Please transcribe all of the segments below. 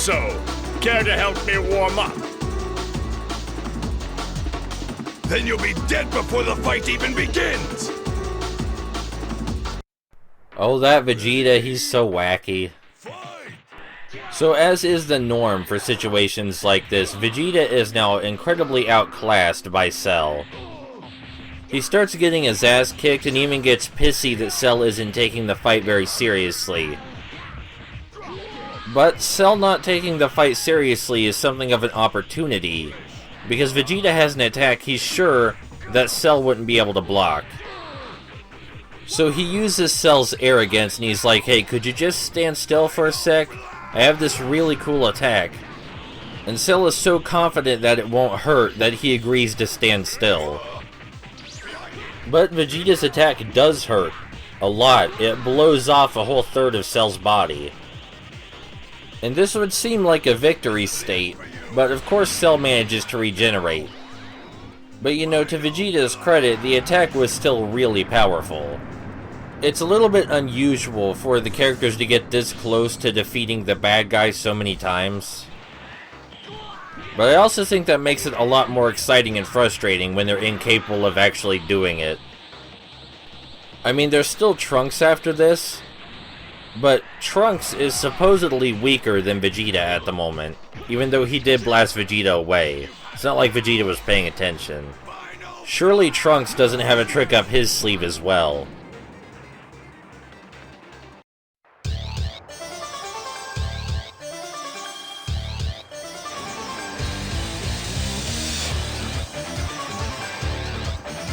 so. Care to help me warm up? Then you'll be dead before the fight even begins! Oh, that Vegeta, he's so wacky. So as is the norm for situations like this, Vegeta is now incredibly outclassed by Cell. He starts getting his ass kicked and even gets pissy that Cell isn't taking the fight very seriously. But Cell not taking the fight seriously is something of an opportunity, because Vegeta has an attack he's sure that Cell wouldn't be able to block. So he uses Cell's arrogance and he's like, hey, could you just stand still for a sec? I have this really cool attack. And Cell is so confident that it won't hurt that he agrees to stand still. But Vegeta's attack does hurt. A lot. It blows off a whole third of Cell's body. And this would seem like a victory state, but of course Cell manages to regenerate. But you know, to Vegeta's credit, the attack was still really powerful. It's a little bit unusual for the characters to get this close to defeating the bad guy so many times. But I also think that makes it a lot more exciting and frustrating when they're incapable of actually doing it. I mean, there's still Trunks after this, but Trunks is supposedly weaker than Vegeta at the moment, even though he did blast Vegeta away. It's not like Vegeta was paying attention. Surely Trunks doesn't have a trick up his sleeve as well.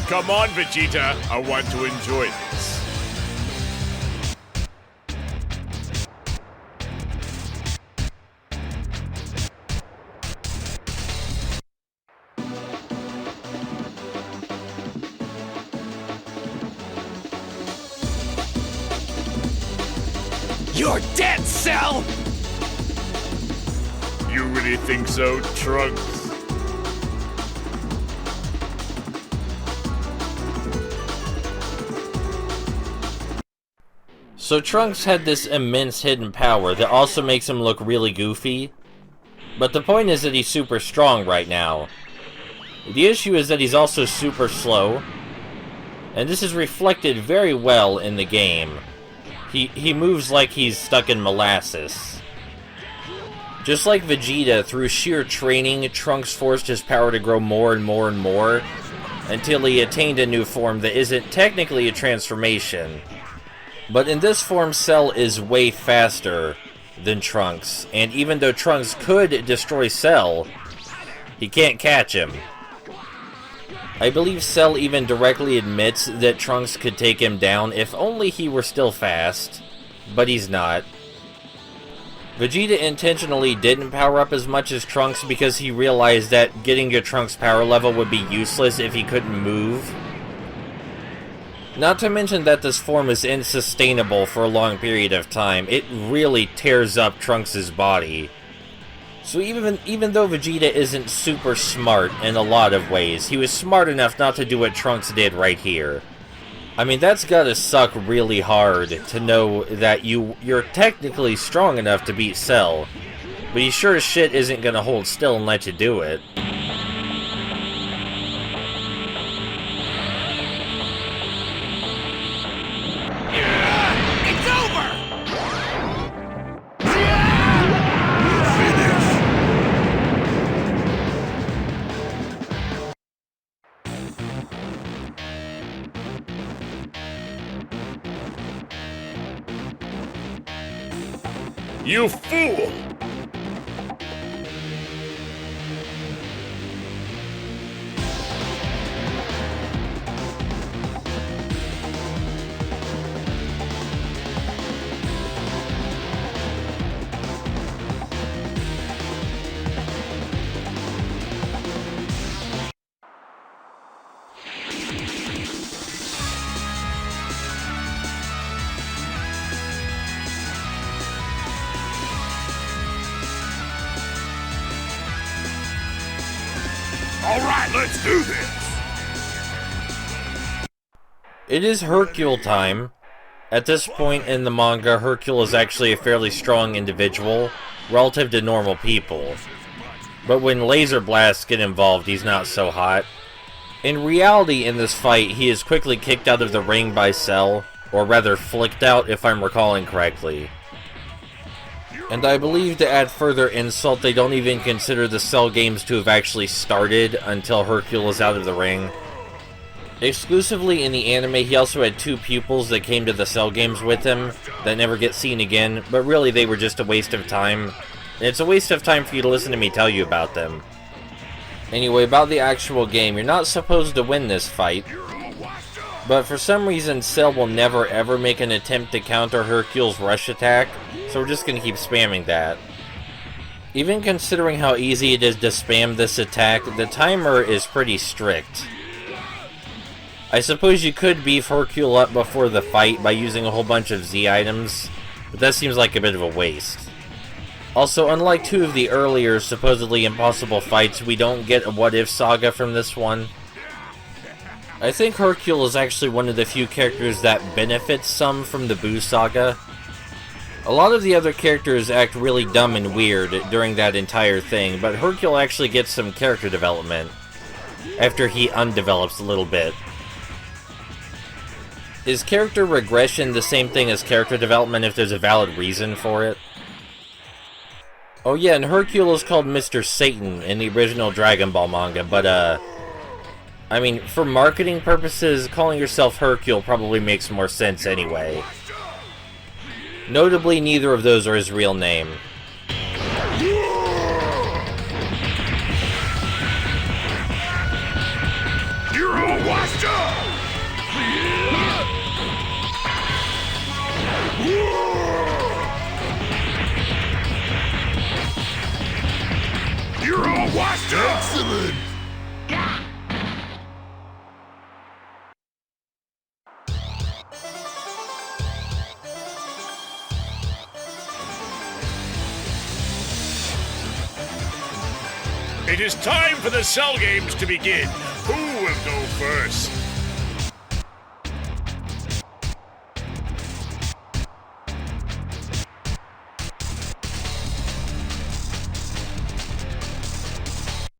Come on, Vegeta. I want to enjoy this. You're dead, Cell! You really think so, Trunks? So Trunks had this immense hidden power that also makes him look really goofy. But the point is that he's super strong right now. The issue is that he's also super slow. And this is reflected very well in the game. He moves like he's stuck in molasses. Just like Vegeta, through sheer training, Trunks forced his power to grow more and more and more, until he attained a new form that isn't technically a transformation. But in this form, Cell is way faster than Trunks, and even though Trunks could destroy Cell, he can't catch him. I believe Cell even directly admits that Trunks could take him down if only he were still fast, but he's not. Vegeta intentionally didn't power up as much as Trunks because he realized that getting your Trunks power level would be useless if he couldn't move. Not to mention that this form is unsustainable for a long period of time. It really tears up Trunks' body. So even though Vegeta isn't super smart in a lot of ways, he was smart enough not to do what Trunks did right here. I mean, that's gotta suck really hard to know that you're technically strong enough to beat Cell, but he sure as shit isn't gonna hold still and let you do it. You fool! Alright, let's do this! It is Hercule time. At this point in the manga, Hercule is actually a fairly strong individual. relative to normal people. But when laser blasts get involved, he's not so hot. In reality, in this fight, he is quickly kicked out of the ring by Cell, or rather flicked out if I'm recalling correctly. And I believe to add further insult, they don't even consider the Cell games to have actually started until Hercule is out of the ring. Exclusively in the anime, he also had 2 pupils that came to the Cell games with him that never get seen again, but really they were just a waste of time. And it's a waste of time for you to listen to me tell you about them. Anyway, about the actual game, you're not supposed to win this fight, but for some reason Cell will never ever make an attempt to counter Hercule's rush attack, so we're just going to keep spamming that. Even considering how easy it is to spam this attack, the timer is pretty strict. I suppose you could beef Hercule up before the fight by using a whole bunch of Z items, but that seems like a bit of a waste. Also, unlike 2 of the earlier, supposedly impossible fights, we don't get a what-if saga from this one. I think Hercule is actually one of the few characters that benefits some from the Boo saga. A lot of the other characters act really dumb and weird during that entire thing, but Hercule actually gets some character development after he undevelops a little bit. Is character regression the same thing as character development if there's a valid reason for it? Oh yeah, and Hercule is called Mr. Satan in the original Dragon Ball manga, but I mean, for marketing purposes, calling yourself Hercule probably makes more sense anyway. Notably, neither of those are his real name. You're all washed up! You're all washed up! Excellent! It is time for the Cell games to begin. Who will go first?